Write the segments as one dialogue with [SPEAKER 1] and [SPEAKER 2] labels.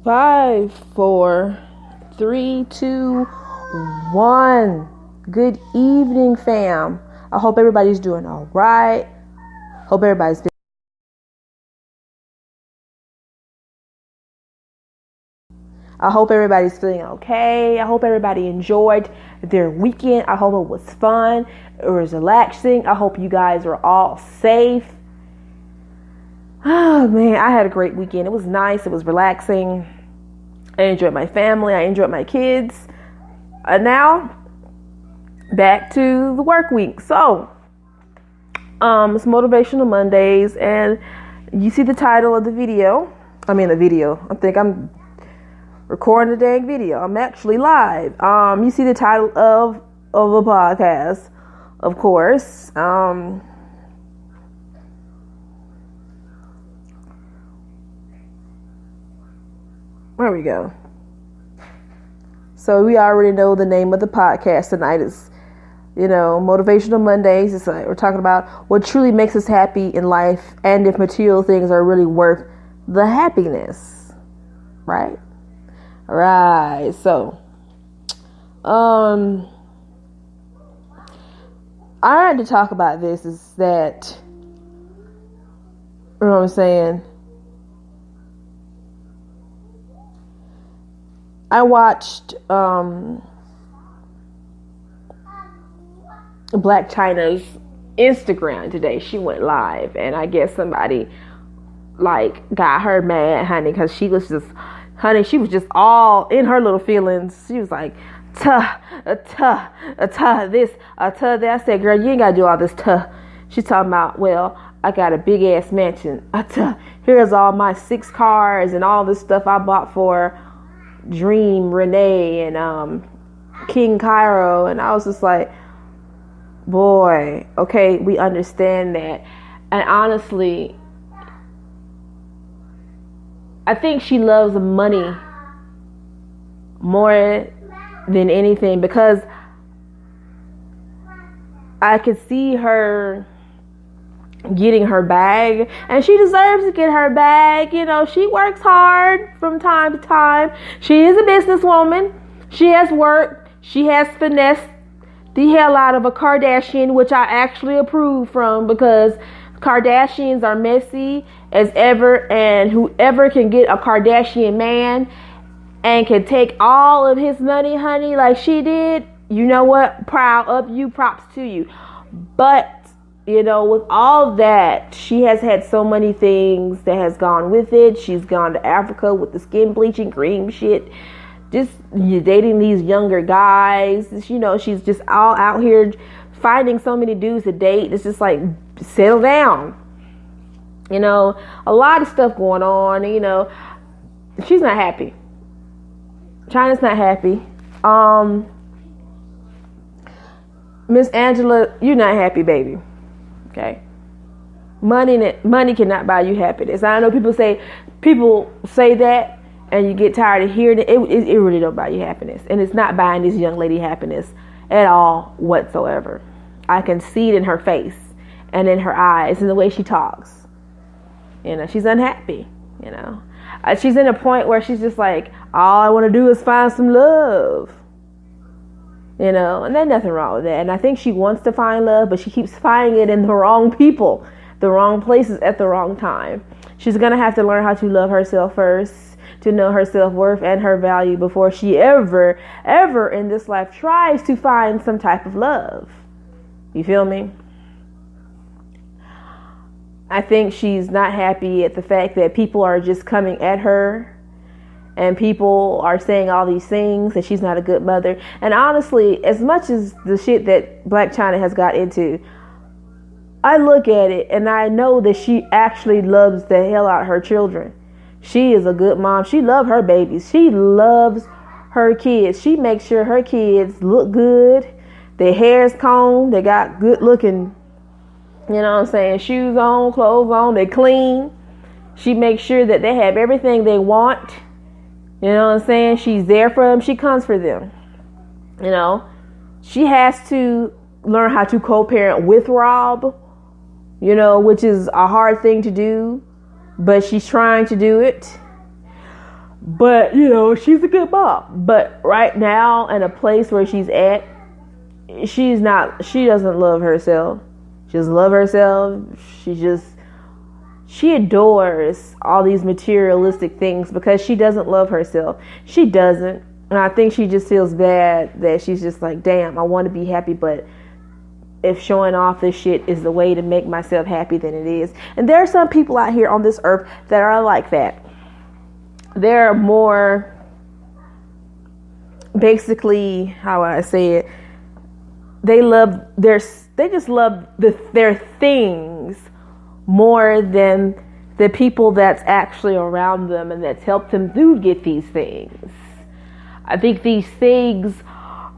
[SPEAKER 1] Five, four, three, two, one. Good evening, fam. I hope everybody's doing all right. Hope everybody's feeling okay. I hope everybody enjoyed their weekend. I hope it was fun. It was relaxing. I hope you guys are all safe. Oh man, I had a great weekend. It was nice. It was relaxing. I enjoyed my family. I enjoyed my kids. And now back to the work week. So, it's Motivational Mondays, and you see the title of the video. I think I'm recording a dang video. I'm actually live. You see the title of the podcast, of course. There we go. So we already know the name of the podcast tonight is, Motivational Mondays. It's like we're talking about what truly makes us happy in life and if material things are really worth the happiness. Right? All right. So, I had to talk about this is that, you know what I'm saying? I watched Black China's Instagram today. She went live, and I guess somebody got her mad, honey, because she was just all in her little feelings. She was like, this, that. I said, girl, you ain't gotta do all this She's talking about, well, I got a big ass mansion. Here's all my 6 cars and all this stuff I bought for Dream, Renee, and King Cairo. And I was just like, boy, okay, we understand that. And honestly, I think she loves money more than anything, because I could see her getting her bag, and she deserves to get her bag. She works hard from time to time. She is a businesswoman. She has worked. She has finessed the hell out of a Kardashian, which I actually approve from, because Kardashians are messy as ever, and whoever can get a Kardashian man and can take all of his money, honey, like she did, you know what? Proud of you, props to you. But with all that, she has had so many things that has gone with it. She's gone to Africa with the skin bleaching cream shit. Just dating these younger guys. She's just all out here finding so many dudes to date. It's just like, settle down. A lot of stuff going on. She's not happy. China's not happy. Miss Angela, you're not happy, baby. Okay, money cannot buy you happiness. I know people say that, and you get tired of hearing it. It really don't buy you happiness, and it's not buying this young lady happiness at all whatsoever. I can see it in her face and in her eyes and the way she talks. She's unhappy. She's in a point where she's just like, all I want to do is find some love. And there's nothing wrong with that. And I think she wants to find love, but she keeps finding it in the wrong people, the wrong places at the wrong time. She's going to have to learn how to love herself first, to know her self-worth and her value before she ever in this life tries to find some type of love. You feel me? I think she's not happy at the fact that people are just coming at her. And people are saying all these things, that she's not a good mother. And honestly, as much as the shit that Black China has got into, I look at it and I know that she actually loves the hell out of her children. She is a good mom. She loves her babies. She loves her kids. She makes sure her kids look good. Their hair's combed. They got good looking, shoes on, clothes on. They clean. She makes sure that they have everything they want. She's there for them. She comes for them. She has to learn how to co-parent with Rob, which is a hard thing to do, but she's trying to do it. But, she's a good mom. But right now, in a place where she's at, she doesn't love herself. She doesn't love herself. She adores all these materialistic things because she doesn't love herself. She doesn't. And I think she just feels bad that she's just like, damn, I want to be happy, but if showing off this shit is the way to make myself happy, then it is. And there are some people out here on this earth that are like that. They're more, basically, how would I say it? They just love their things more than the people that's actually around them and that's helped them do get these things. I think these things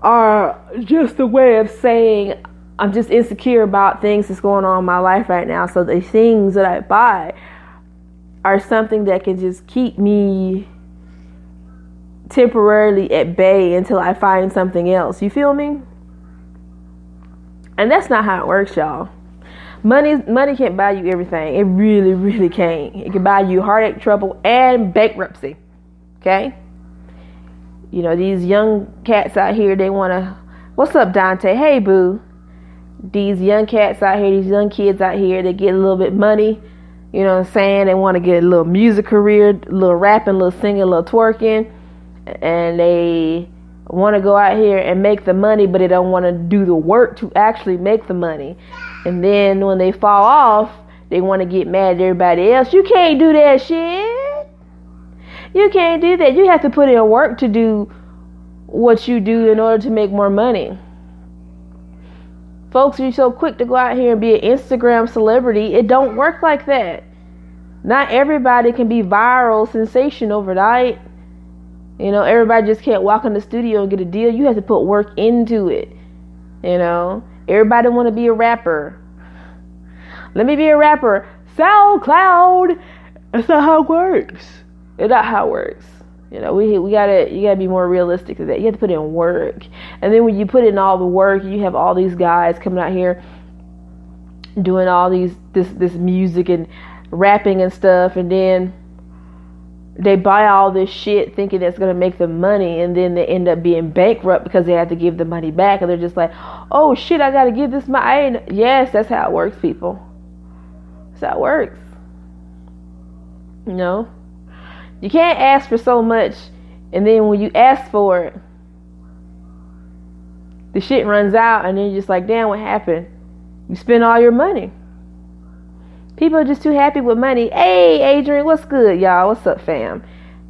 [SPEAKER 1] are just a way of saying I'm just insecure about things that's going on in my life right now. So the things that I buy are something that can just keep me temporarily at bay until I find something else. You feel me? And that's not how it works, y'all. Money can't buy you everything. It really, really can't. It can buy you heartache, trouble, and bankruptcy. Okay? These young cats out here, they want to... What's up, Dante? Hey, boo. These young cats out here, these young kids out here, they get a little bit money. You know what I'm saying? They want to get a little music career, a little rapping, a little singing, a little twerking. And they want to go out here and make the money, but they don't want to do the work to actually make the money. And then when they fall off, they want to get mad at everybody else. You can't do that shit. You can't do that. You have to put in work to do what you do in order to make more money. Folks are so quick to go out here and be an Instagram celebrity. It don't work like that. Not everybody can be viral sensation overnight. Everybody just can't walk in the studio and get a deal. You have to put work into it. Everybody want to be a rapper. Let me be a rapper. SoundCloud. That's not how it works. It's not how it works. You gotta be more realistic than that. You have to put in work. And then when you put in all the work, you have all these guys coming out here doing all this music and rapping and stuff, and then they buy all this shit thinking that's going to make them money, and then they end up being bankrupt because they have to give the money back, and they're just like, oh shit, I got to give this money. Yes, that's how it works, people. That's how it works. You can't ask for so much, and then when you ask for it, the shit runs out, and then you're just like, damn, what happened? You spend all your money. People are just too happy with money. Hey, Adrian, what's good, y'all? What's up, fam?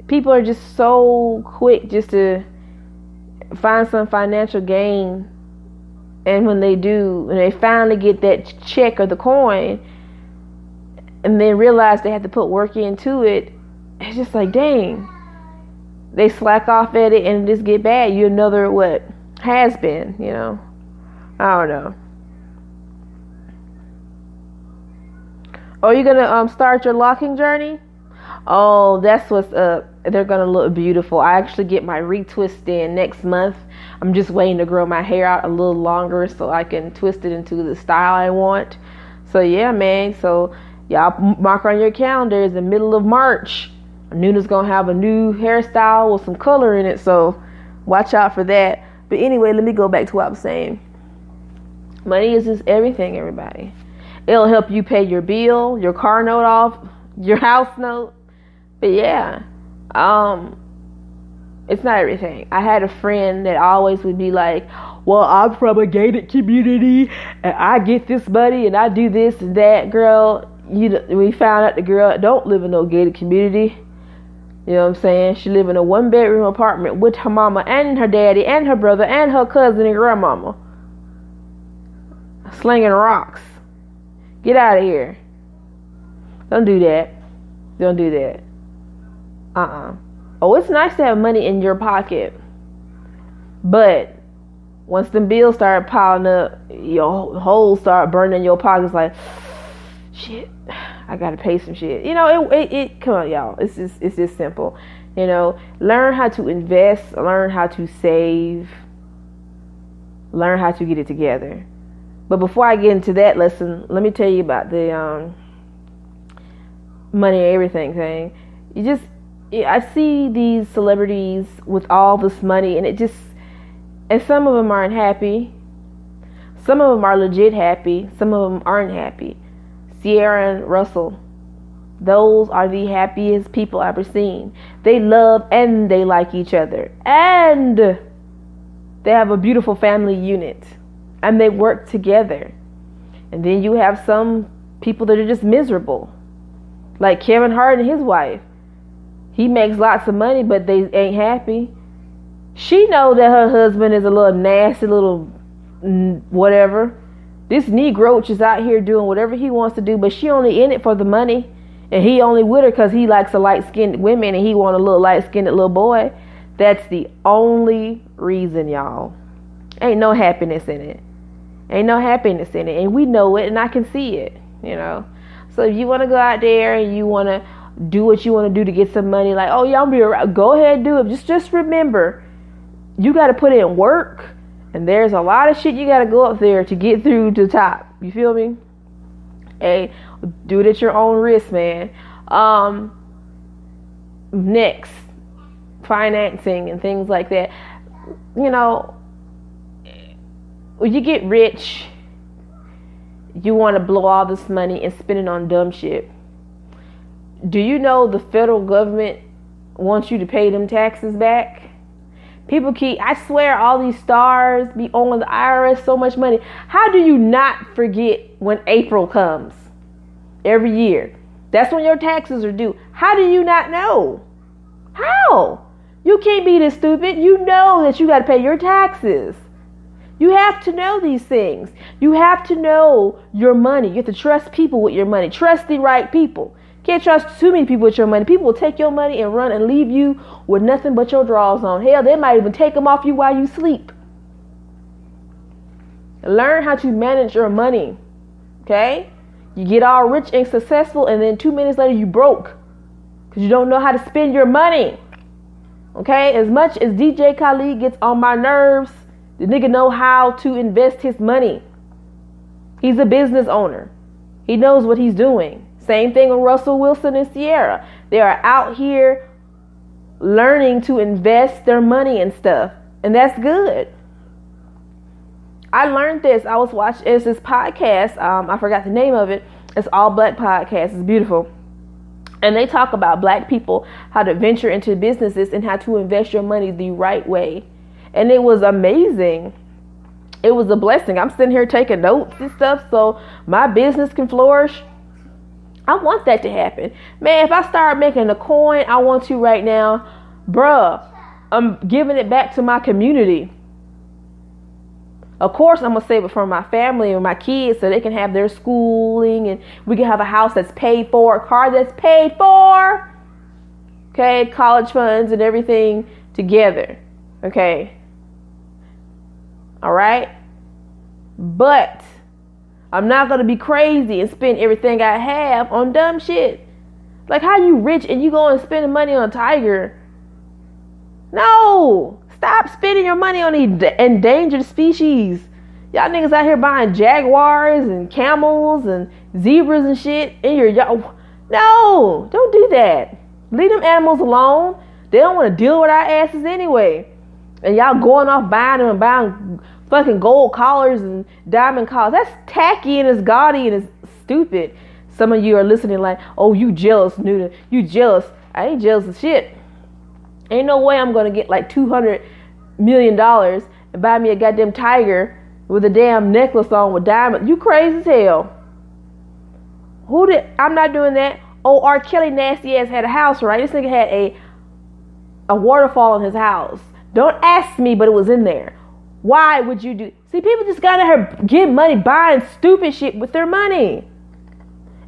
[SPEAKER 1] People are just so quick just to find some financial gain. And when they do, when they finally get that check or the coin, and then realize they have to put work into it, it's just like, dang. They slack off at it and just get bad. You're another, has been, I don't know. Oh, you're going to start your locking journey? Oh, that's what's up. They're going to look beautiful. I actually get my retwist in next month. I'm just waiting to grow my hair out a little longer so I can twist it into the style I want. So, yeah, man. So, y'all mark on your calendars the middle of March. Nuna's going to have a new hairstyle with some color in it. So, watch out for that. But anyway, let me go back to what I was saying. Money is just everything, everybody. It'll help you pay your bill, your car note off, your house note. But yeah, it's not everything. I had a friend that always would be like, well, I'm from a gated community and I get this money and I do this and that. Girl, we found out the girl don't live in no gated community. You know what I'm saying? She live in a 1-bedroom apartment with her mama and her daddy and her brother and her cousin and grandmama. Slinging rocks. Get out of here. Don't do that. Don't do that. Oh, it's nice to have money in your pocket. But once the bills start piling up, your holes start burning in your pockets like, shit, I gotta pay some shit. It come on, y'all. It's just simple. Learn how to invest, learn how to save, learn how to get it together. But before I get into that lesson, let me tell you about the money and everything thing. I see these celebrities with all this money, and and some of them aren't happy. Some of them are legit happy. Some of them aren't happy. Sierra and Russell, those are the happiest people I've ever seen. They love and they like each other. And they have a beautiful family unit. And they work together. And then you have some people that are just miserable. Like Kevin Hart and his wife. He makes lots of money, but they ain't happy. She knows that her husband is a little nasty, little whatever. This Negro is out here doing whatever he wants to do, but she only in it for the money. And he only with her because he likes a light-skinned women and he want a little light-skinned little boy. That's the only reason, y'all. Ain't no happiness in it. Ain't no happiness in it. And we know it, and I can see it, you know. So if you want to go out there and you want to do what you want to do to get some money, like, oh, y'all be around, go ahead and do it. Just remember, you got to put in work. And there's a lot of shit you got to go up there to get through to the top. You feel me? Hey, do it at your own risk, man. Next, financing and things like that. You know, when you get rich, you want to blow all this money and spend it on dumb shit. Do you know the federal government wants you to pay them taxes back? People I swear all these stars be owing the IRS so much money. How do you not forget when April comes every year? That's when your taxes are due. How do you not know? How? You can't be this stupid. You know that you got to pay your taxes. You have to know these things. You have to know your money. You have to trust people with your money. Trust the right people. Can't trust too many people with your money. People will take your money and run and leave you with nothing but your drawers on. Hell, they might even take them off you while you sleep. Learn how to manage your money. Okay? You get all rich and successful, and then 2 minutes later you broke because you don't know how to spend your money. Okay? As much as DJ Khaled gets on my nerves, the nigga know how to invest his money. He's a business owner. He knows what he's doing. Same thing with Russell Wilson and Sierra. They are out here learning to invest their money and stuff. And that's good. I learned this. I was watching this podcast. I forgot the name of it. It's All Black Podcast. It's beautiful. And they talk about black people, how to venture into businesses and how to invest your money the right way. And it was amazing. It was a blessing. I'm sitting here taking notes and stuff so my business can flourish. I want that to happen. Man, if I start making a coin, I want to right now, bruh, I'm giving it back to my community. Of course, I'm going to save it for my family and my kids so they can have their schooling and we can have a house that's paid for, a car that's paid for. Okay, college funds and everything together. Okay. All right. But I'm not going to be crazy and spend everything I have on dumb shit. Like, how you rich and you go and spend money on a tiger? No. Stop spending your money on these endangered species. Y'all niggas out here buying jaguars and camels and zebras and shit in your yard. No. Don't do that. Leave them animals alone. They don't want to deal with our asses anyway. And y'all going off buying them and buying fucking gold collars and diamond collars. That's tacky and it's gaudy and it's stupid. Some of you are listening like, oh, you jealous, Newton. You jealous. I ain't jealous of shit. Ain't no way I'm going to get like $200 million and buy me a goddamn tiger with a damn necklace on with diamonds. You crazy as hell. I'm not doing that. Oh, R. Kelly nasty ass had a house, right? This nigga had a waterfall in his house. Don't ask me, but it was in there. Why would you do? See, people just got her get money buying stupid shit with their money.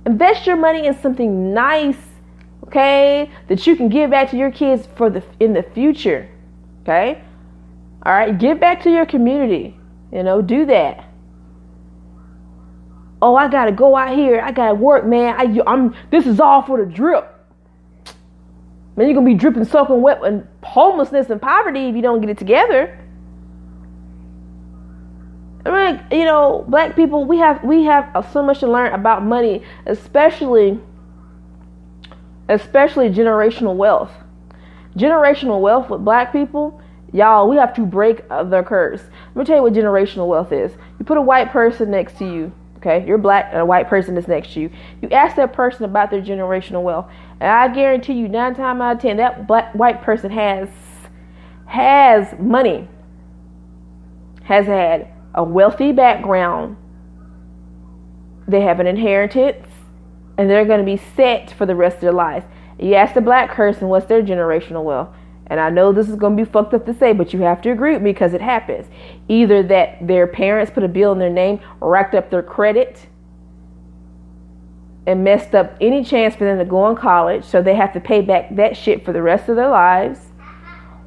[SPEAKER 1] Invest your money in something nice, okay, that you can give back to your kids in the future. Okay? All right, give back to your community. You know, do that. Oh, I gotta go out here. I gotta work, man. This is all for the drip. Man, you're gonna be dripping, soaking wet, and homelessness and poverty if you don't get it together. I mean, you know, black people, we have so much to learn about money, especially generational wealth. Generational wealth with black people, y'all, we have to break the curse. Let me tell you what generational wealth is. You put a white person next to you, okay? You're black and a white person is next to you. You ask that person about their generational wealth, and I guarantee you 9 times out of 10, that white person has money, has had a wealthy background. They have an inheritance, and they're going to be set for the rest of their life. You ask the black person what's their generational wealth. And I know this is going to be fucked up to say, but you have to agree with me because it happens. Either that their parents put a bill in their name, racked up their credit, and messed up any chance for them to go on college, so they have to pay back that shit for the rest of their lives.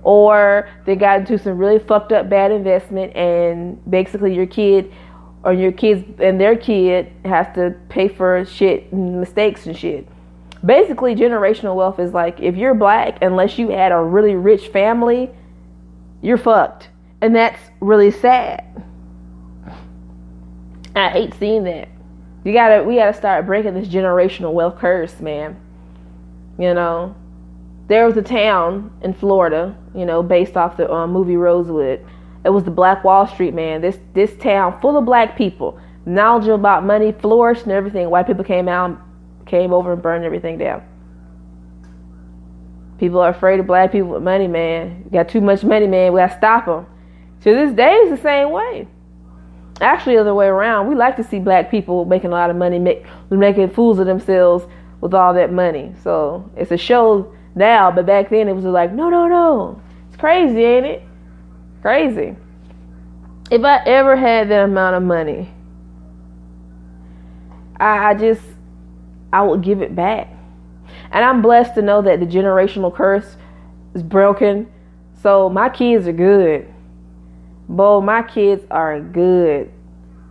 [SPEAKER 1] Or they got into some really fucked up bad investment, and basically your kid or your kids and their kid has to pay for shit and mistakes and shit. Basically, generational wealth is like, if you're black, unless you had a really rich family, you're fucked. And that's really sad. I hate seeing that. We gotta start breaking this generational wealth curse, man. You know, there was a town in Florida, you know, based off the movie Rosewood. It was the Black Wall Street, man. This town full of black people, knowledgeable about money, flourished and everything. White people came over and burned everything down. People are afraid of black people with money, man. You got too much money, man. We got to stop them. To this day, it's the same way. Actually, the other way around. We like to see black people making a lot of money, making fools of themselves with all that money. So it's a show now, but back then it was like, no. It's crazy, ain't it? Crazy. If I ever had that amount of money, I would give it back. And I'm blessed to know that the generational curse is broken. So my kids are good. My kids are good.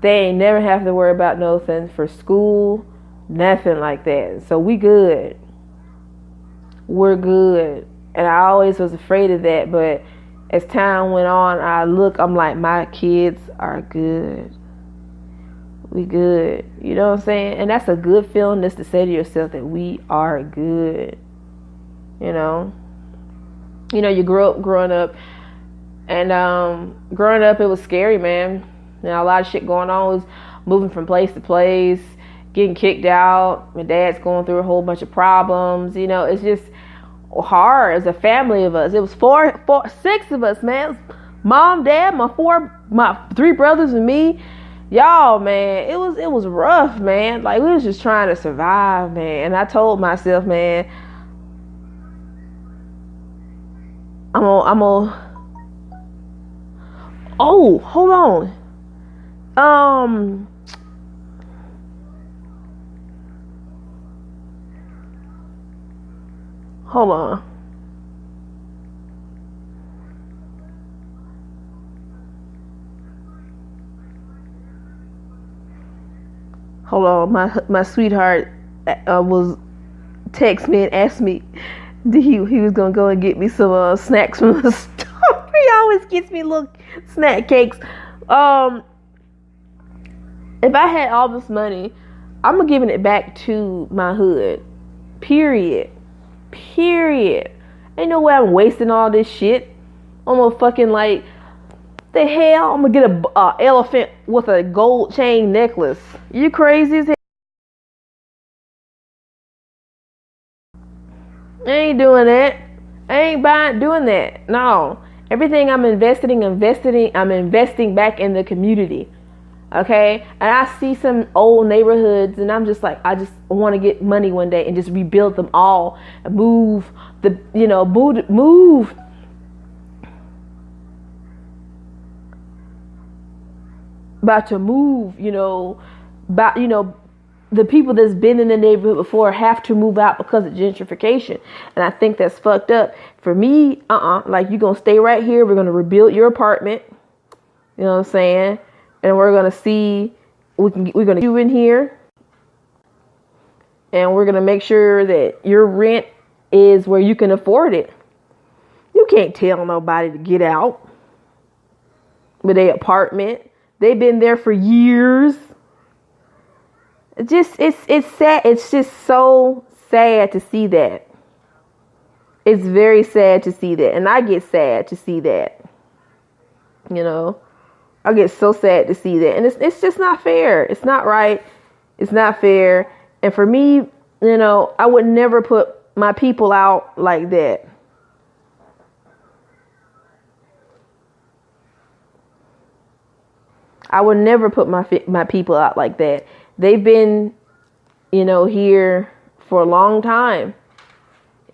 [SPEAKER 1] They ain't never have to worry about nothing for school, nothing like that. So we good. We're good. And I always was afraid of that. But as time went on, I'm like, my kids are good. We good. You know what I'm saying? And that's a good feeling, just to say to yourself that we are good. You know, you growing up, and growing up, it was scary, man. You know, a lot of shit going on. Was moving from place to place, getting kicked out. My dad's going through a whole bunch of problems. You know, it's just hard as a family of us. It was six of us, man. Mom, dad, my 3 brothers and me. Y'all, man, it was rough, man. Like, we was just trying to survive, man. And I told myself, man, oh, hold on. Hold on. Hold on, my sweetheart was text me and asked me he was gonna go and get me some snacks from the store. He always gets me little snack cakes. If I had all this money, I'm giving it back to my hood. Period. Ain't no way I'm wasting all this shit. I'm gonna fucking like, the hell? I'm gonna get a elephant with a gold chain necklace. You crazy as hell? I ain't doing that. I ain't doing that. No. Everything I'm investing back in the community. Okay? And I see some old neighborhoods and I'm just like, I just want to get money one day and just rebuild them all and move. About to move, the people that's been in the neighborhood before have to move out because of gentrification. And I think that's fucked up. For me, like, you're going to stay right here. We're going to rebuild your apartment. You know what I'm saying? And we're going to see, we're going to you in here. And we're going to make sure that your rent is where you can afford it. You can't tell nobody to get out with their apartment. They've been there for years. It's sad. It's just so sad to see that. It's very sad to see that. And I get sad to see that. You know, I get so sad to see that. And it's just not fair. It's not right. It's not fair. And for me, you know, I would never put my people out like that. I would never put my people out like that. They've been, you know, here for a long time,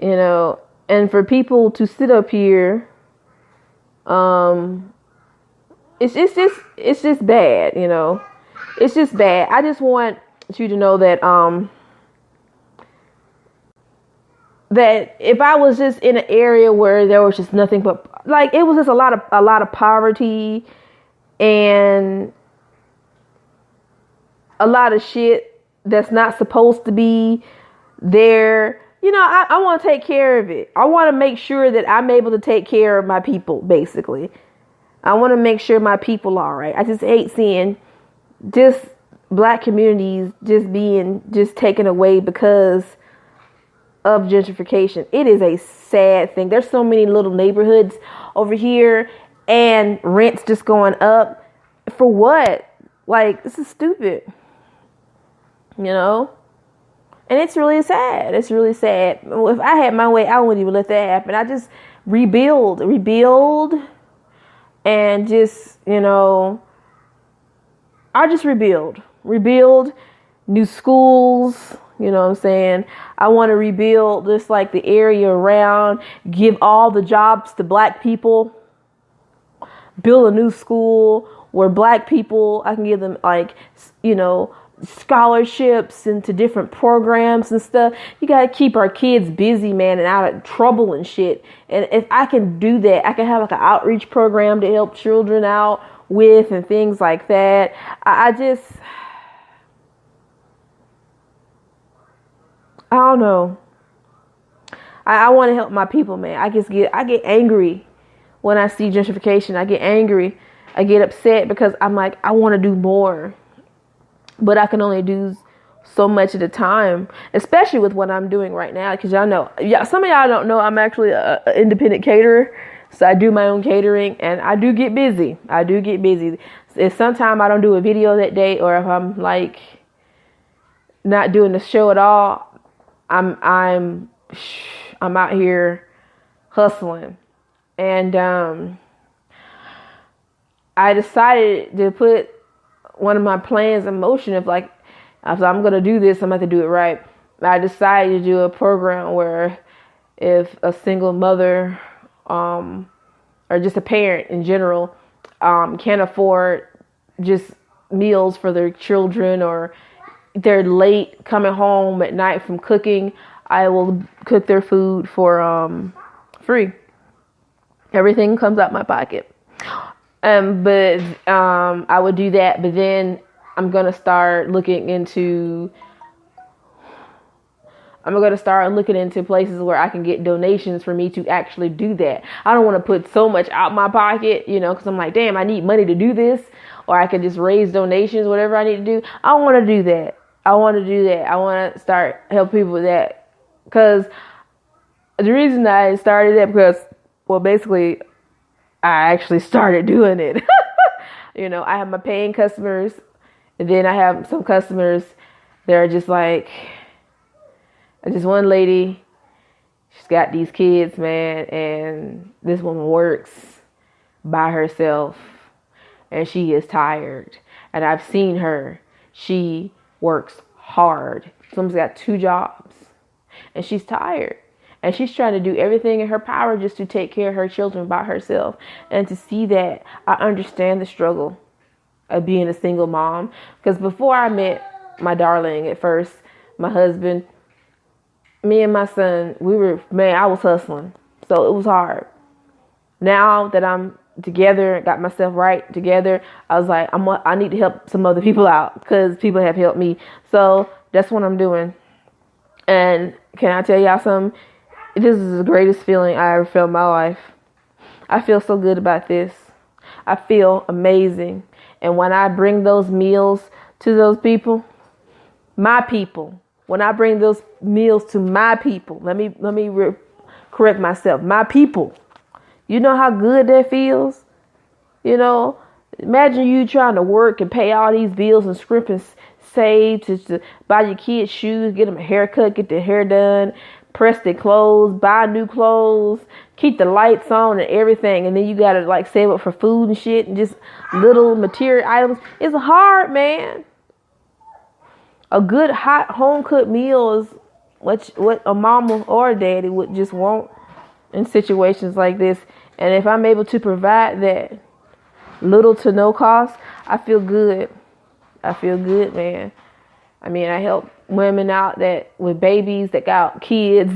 [SPEAKER 1] you know, and for people to sit up here, it's just bad, you know. It's just bad. I just want you to know that that if I was just in an area where there was just nothing but, like, it was just a lot of poverty and a lot of shit that's not supposed to be there, you know, I want to take care of it. I want to make sure that I'm able to take care of my people, basically. I want to make sure my people are all right. I just hate seeing just black communities just taken away because of gentrification. It is a sad thing. There's so many little neighborhoods over here and rents just going up. For what? Like, this is stupid. You know? And it's really sad. It's really sad. If I had my way, I wouldn't even let that happen. I just rebuild and just, you know, I just rebuild new schools. You know what I'm saying? I want to rebuild just like the area around, give all the jobs to black people, build a new school where black people, I can give them, like, you know, scholarships into different programs and stuff. You got to keep our kids busy, man, and out of trouble and shit. And if I can do that, I can have like an outreach program to help children out with and things like that. I don't know. I want to help my people, man. I get angry when I see gentrification. I get angry. I get upset because I'm like, I want to do more, but I can only do so much at a time, especially with what I'm doing right now. Because y'all know, some of y'all don't know, I'm actually an independent caterer. So I do my own catering and I do get busy. If sometime I don't do a video that day, or if I'm like not doing the show at all, I'm out here hustling. And I decided to put one of my plans in motion of like, if I'm going to do this, I'm going to do it right. I decided to do a program where if a single mother or just a parent in general can't afford just meals for their children, or they're late coming home at night from cooking, I will cook their food for free. Everything comes out my pocket. But I would do that, but then I'm going to start looking into places where I can get donations for me to actually do that. I don't want to put so much out my pocket, you know, because I'm like, damn, I need money to do this, or I can just raise donations, whatever I need to do. I want to do that. I want to start helping people with that, because the reason I started that, because, well, basically, I actually started doing it. You know, I have my paying customers, and then I have some customers that are just like, just one lady, she's got these kids, man, and this woman works by herself, and she is tired. And I've seen her. She works hard. Someone's got 2 jobs, and she's tired. And she's trying to do everything in her power just to take care of her children by herself. And to see that, I understand the struggle of being a single mom. Because before I met my darling at first, my husband, me and my son, I was hustling. So it was hard. Now that I'm together, got myself right together, I was like, I need to help some other people out, because people have helped me. So that's what I'm doing. And can I tell y'all something? This is the greatest feeling I ever felt in my life. I feel so good about this. I feel amazing. And when I bring those meals to those people, my people, when I bring those meals to my people, let me correct myself. My people. You know how good that feels? You know, imagine you trying to work and pay all these bills and scrimp and save to buy your kids shoes, get them a haircut, get their hair done, press their clothes, buy new clothes, keep the lights on and everything. And then you got to like save up for food and shit and just little material items. It's hard, man. A good hot home cooked meal is what a mama or a daddy would just want in situations like this. And if I'm able to provide that little to no cost, I feel good. I feel good, man. I mean, I help women out that with babies that got kids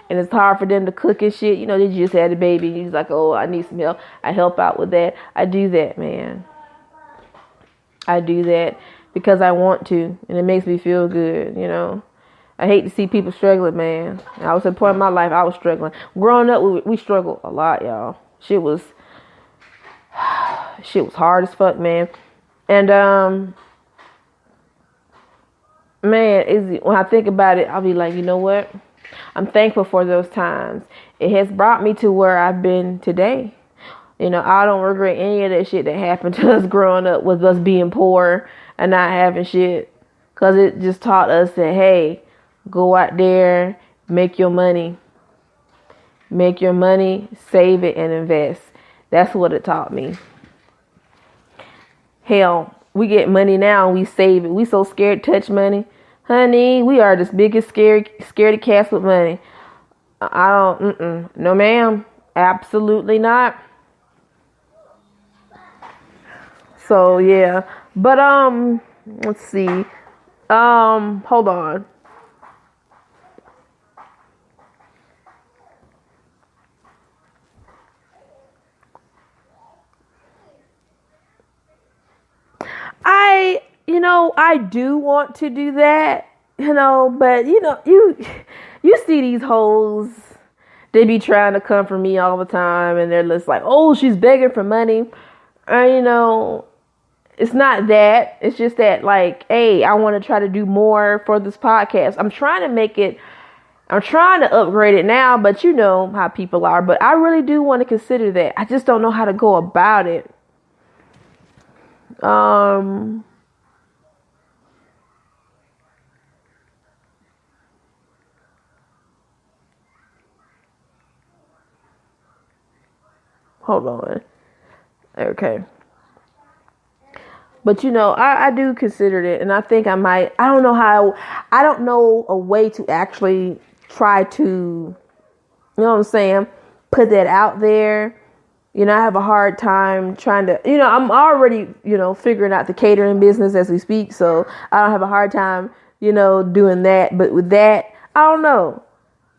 [SPEAKER 1] and it's hard for them to cook and shit. You know, they just had a baby. You're like, oh, I need some help. I help out with that. I do that, man. I do that because I want to, and it makes me feel good, you know. I hate to see people struggling, man. I was at a point in my life I was struggling. Growing up, we struggled a lot, y'all. Shit was hard as fuck, man. And man, when I think about it, I'll be like, you know what? I'm thankful for those times. It has brought me to where I've been today. You know, I don't regret any of that shit that happened to us growing up with us being poor and not having shit. Because it just taught us that, hey, go out there, make your money. Make your money, save it, and invest. That's what it taught me. Hell, we get money now and we save it. We so scared to touch money. Honey, we are the biggest scaredy cats with money. No ma'am. Absolutely not. So yeah. But let's see. Hold on. I do want to do that, but you see these hoes, they be trying to come for me all the time and they're just like, oh, she's begging for money. It's not that. It's just that like, hey, I want to try to do more for this podcast. I'm trying to upgrade it now, but you know how people are, but I really do want to consider that. I just don't know how to go about it. Hold on. Okay. But I do consider it, and I think I might. I don't know a way to actually try to, you know what I'm saying, put that out there. I have a hard time trying to, I'm already, figuring out the catering business as we speak. So I don't have a hard time, doing that. But with that, I don't know.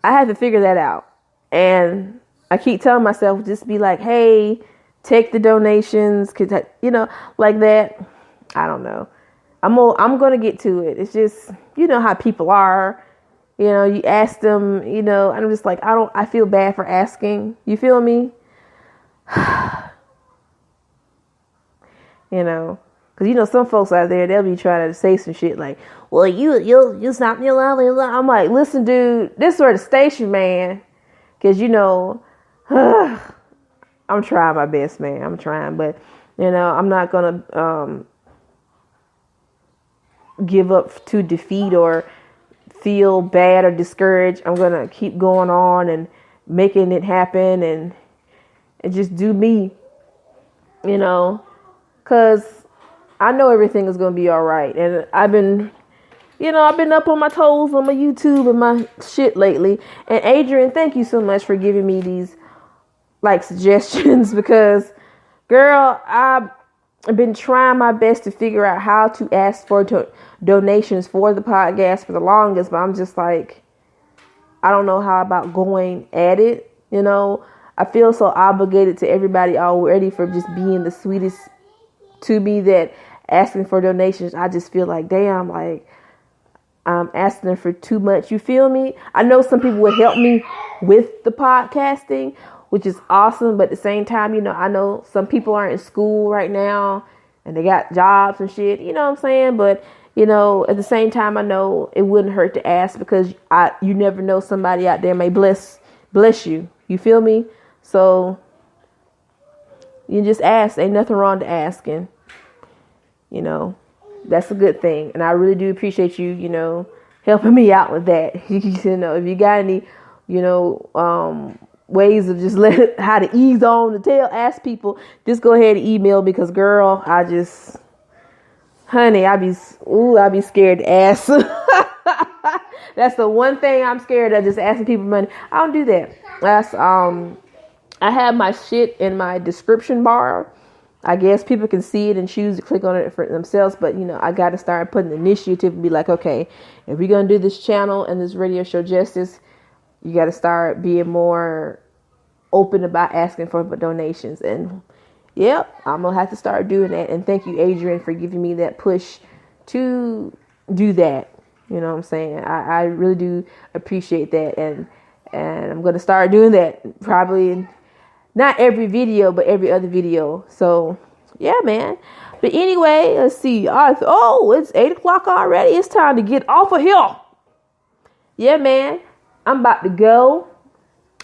[SPEAKER 1] I have to figure that out. And I keep telling myself, just be like, hey, take the donations. Cause like that. I don't know. I'm going to get to it. It's just, how people are, you ask them, I'm just like, I feel bad for asking. You feel me? Because some folks out there, they'll be trying to say some shit like, well, you stop your love. I'm like, listen, dude, this sort of station, man. Because I'm trying my best, man. I'm trying, but I'm not gonna give up to defeat or feel bad or discouraged. I'm gonna keep going on and making it happen and just do me, because I know everything is going to be all right. And I've been up on my toes on my YouTube and my shit lately. And Adrian, thank you so much for giving me these suggestions because, girl, I've been trying my best to figure out how to ask for donations for the podcast for the longest, but I'm just like, I don't know how about going at it, I feel so obligated to everybody already for just being the sweetest to me that asking for donations, I just feel like, damn, I'm asking for too much. You feel me? I know some people would help me with the podcasting, which is awesome. But at the same time, I know some people aren't in school right now and they got jobs and shit. You know what I'm saying? But, at the same time, I know it wouldn't hurt to ask because you never know, somebody out there may bless bless you. You feel me? So you just ask. Ain't nothing wrong to asking. You know, that's a good thing. And I really do appreciate you, you know, helping me out with that. You know, if you got any, you know, ways of just how to ease on the tail, ask people, just go ahead and email, because girl, honey, I be scared to ask. That's the one thing I'm scared of, just asking people money. I don't do that. That's, I have my shit in my description bar. I guess people can see it and choose to click on it for themselves. But, you know, I got to start putting initiative and be like, okay, if we're going to do this channel and this radio show justice, you got to start being more open about asking for donations. And yep, I'm going to have to start doing that. And thank you, Adrian, for giving me that push to do that. You know what I'm saying? I really do appreciate that. And I'm going to start doing that probably not every video, but every other video. So yeah, man. But anyway, let's see. It's 8:00 already. It's time to get off of here. Yeah, man. I'm about to go.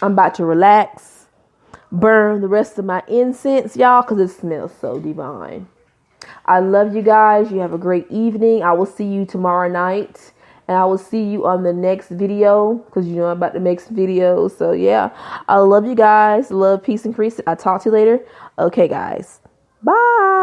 [SPEAKER 1] I'm about to relax. Burn the rest of my incense, y'all, because it smells so divine. I love you guys. You have a great evening. I will see you tomorrow night. And I will see you on the next video, because you know I'm about to make some videos. So yeah, I love you guys. Love, peace, and increase. I'll talk to you later. Okay, guys. Bye.